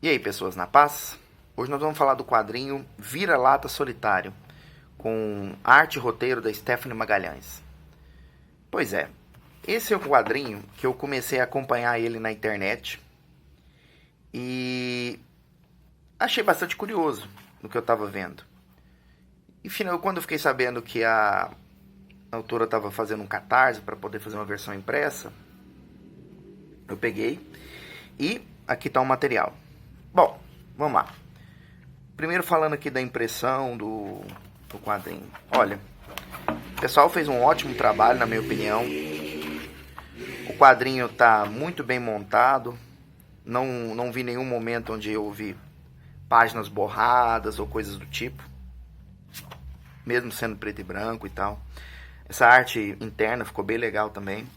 E aí, pessoas na paz? Hoje nós vamos falar do quadrinho Vira-Lata Solitário, com arte e roteiro da Stephanie Magalhães. Pois é, esse é o quadrinho que eu comecei a acompanhar ele na internet e achei bastante curioso no que eu estava vendo. E quando eu fiquei sabendo que a autora estava fazendo um catarse para poder fazer uma versão impressa, eu peguei e aqui está o material. Bom, vamos lá. Primeiro falando aqui da impressão do quadrinho. Olha, o pessoal fez um ótimo trabalho, na minha opinião. O quadrinho está muito bem montado. Não vi nenhum momento onde eu vi páginas borradas ou coisas do tipo. Mesmo sendo preto e branco e tal. Essa arte interna ficou bem legal também.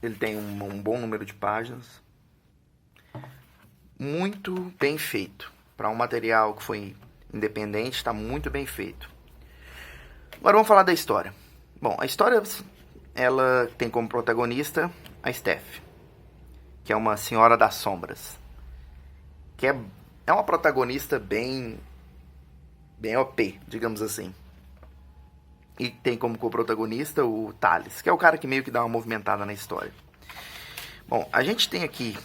Ele tem um bom número de páginas. Muito bem feito. Para um material que foi independente, está muito bem feito. Agora vamos falar da história. Bom, a história ela tem como protagonista a Steph, que é uma senhora das sombras, que é uma protagonista bem OP, digamos assim. E tem como co-protagonista o Thales, que é o cara que meio que dá uma movimentada na história. Bom, a gente tem aqui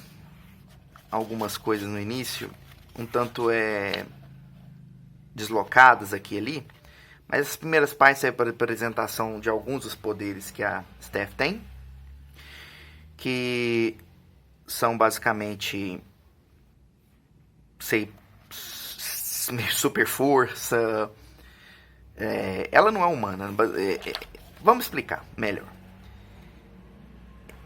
algumas coisas no início, um tanto deslocadas aqui e ali, mas as primeiras partes é para a apresentação de alguns dos poderes que a Steph tem, que são basicamente super força. Ela não é humana. Vamos explicar melhor.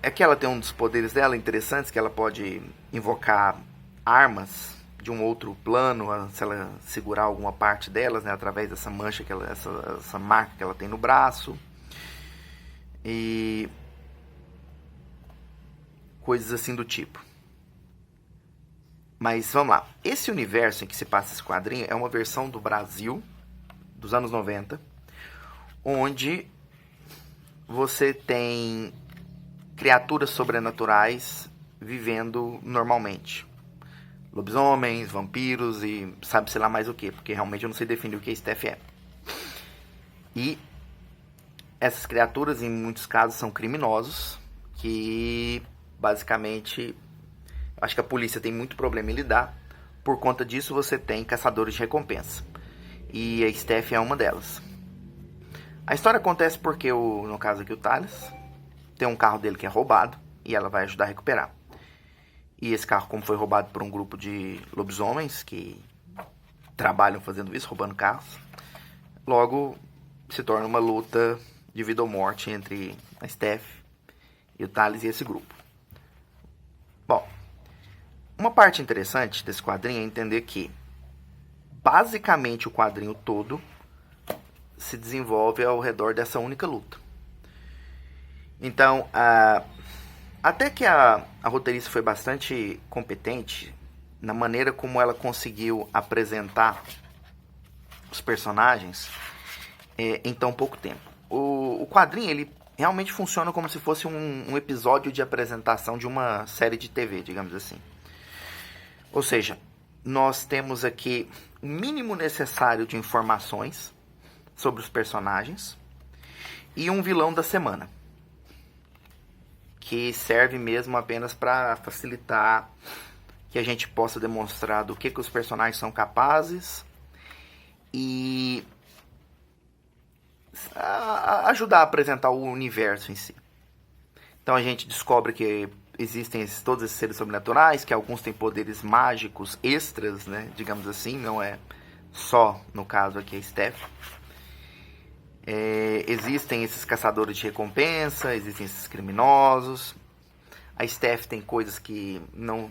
É que ela tem um dos poderes dela interessantes, que ela pode invocar armas de um outro plano, se ela segurar alguma parte delas, né, através dessa mancha, essa marca que ela tem no braço. E coisas assim do tipo. Mas vamos lá. Esse universo em que se passa esse quadrinho é uma versão do Brasil dos anos 90, onde você tem criaturas sobrenaturais vivendo normalmente. Lobisomens, vampiros e sabe-se lá mais o que, porque realmente eu não sei definir o que a Steph é. E essas criaturas, em muitos casos, são criminosos, que basicamente acho que a polícia tem muito problema em lidar. Por conta disso, você tem caçadores de recompensa. E a Steph é uma delas. A história acontece porque, no caso aqui, o Thales tem um carro dele que é roubado e ela vai ajudar a recuperar. E esse carro, como foi roubado por um grupo de lobisomens que trabalham fazendo isso, roubando carros, logo se torna uma luta de vida ou morte entre a Steph e o Thales e esse grupo. Bom, uma parte interessante desse quadrinho é entender que basicamente o quadrinho todo se desenvolve ao redor dessa única luta. Então, até que a roteirista foi bastante competente na maneira como ela conseguiu apresentar os personagens em tão pouco tempo. O quadrinho ele realmente funciona como se fosse um episódio de apresentação de uma série de TV, digamos assim. Ou seja, nós temos aqui o mínimo necessário de informações sobre os personagens e um vilão da semana, que serve mesmo apenas para facilitar que a gente possa demonstrar do que os personagens são capazes e ajudar a apresentar o universo em si. Então a gente descobre que existem todos esses seres sobrenaturais, que alguns têm poderes mágicos extras, né, digamos assim, não é só no caso aqui a Steph. Existem esses caçadores de recompensa, existem esses criminosos. A Steph tem coisas que não.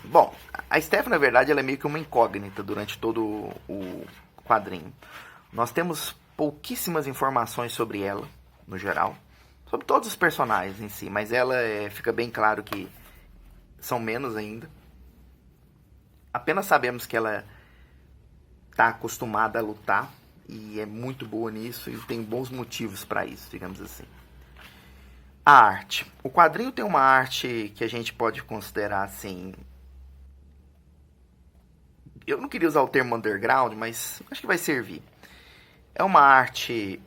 Bom, a Steph na verdade ela é meio que uma incógnita durante todo o quadrinho. Nós temos pouquíssimas informações sobre ela, no geral, sobre todos os personagens em si, mas ela fica bem claro que são menos ainda. Apenas sabemos que ela está acostumada a lutar e é muito boa nisso e tem bons motivos para isso, digamos assim. A arte. O quadrinho tem uma arte que a gente pode considerar assim eu não queria usar o termo underground, mas acho que vai servir. É uma arte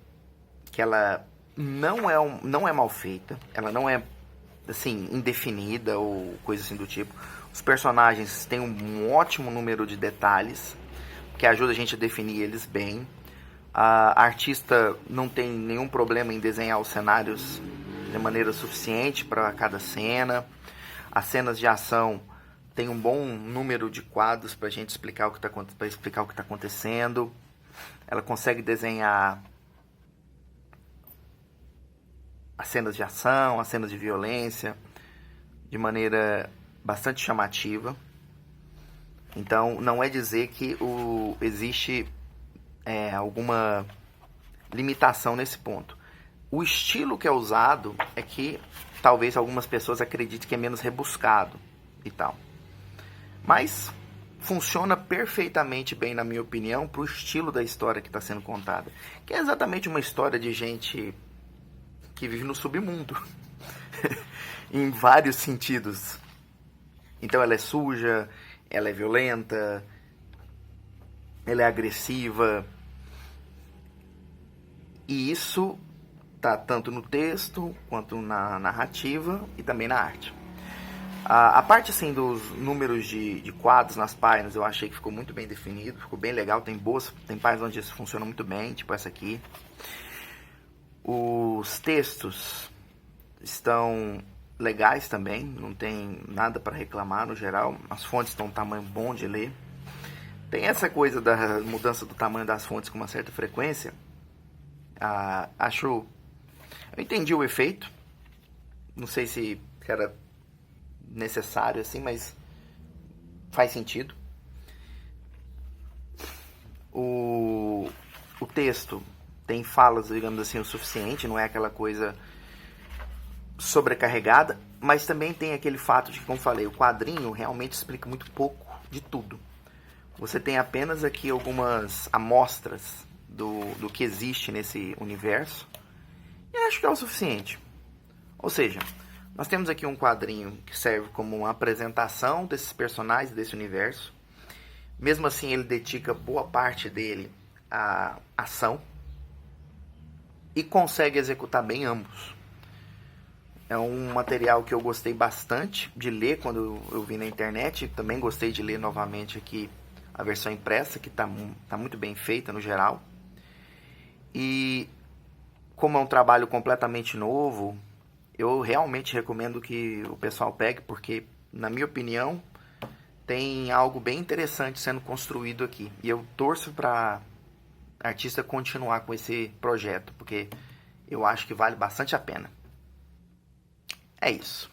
que ela não é mal feita, ela não é assim indefinida ou coisa assim do tipo. Os personagens têm um ótimo número de detalhes que ajuda a gente a definir eles bem. A artista não tem nenhum problema em desenhar os cenários de maneira suficiente para cada cena. As cenas de ação tem um bom número de quadros para a gente explicar o que está acontecendo. Ela consegue desenhar as cenas de ação, as cenas de violência de maneira bastante chamativa. Então, não é dizer que existe alguma limitação nesse ponto. O estilo que é usado é que talvez algumas pessoas acreditem que é menos rebuscado e tal. Mas funciona perfeitamente bem, na minha opinião, para o estilo da história que está sendo contada. Que é exatamente uma história de gente que vive no submundo. Em vários sentidos. Então ela é suja, ela é violenta, ela é agressiva. E isso tá tanto no texto, quanto na narrativa e também na arte. A parte assim dos números de quadros nas páginas eu achei que ficou muito bem definido, ficou bem legal, tem páginas onde isso funciona muito bem, tipo essa aqui. Os textos estão legais também, não tem nada para reclamar no geral, as fontes estão um tamanho bom de ler. Tem essa coisa da mudança do tamanho das fontes com uma certa frequência. Eu entendi o efeito, não sei se era necessário assim, mas faz sentido. O texto tem falas, digamos assim, o suficiente, não é aquela coisa sobrecarregada, mas também tem aquele fato de que, como falei, o quadrinho realmente explica muito pouco de tudo. Você tem apenas aqui algumas amostras do que existe nesse universo, e acho que é o suficiente. Ou seja, nós temos aqui um quadrinho que serve como uma apresentação desses personagens, desse universo. Mesmo assim, ele dedica boa parte dele à ação e consegue executar bem ambos. É um material que eu gostei bastante de ler quando eu vi na internet. Também gostei de ler novamente aqui a versão impressa, que está muito bem feita no geral. E como é um trabalho completamente novo, eu realmente recomendo que o pessoal pegue, porque, na minha opinião, tem algo bem interessante sendo construído aqui. E eu torço para a artista continuar com esse projeto, porque eu acho que vale bastante a pena. É isso.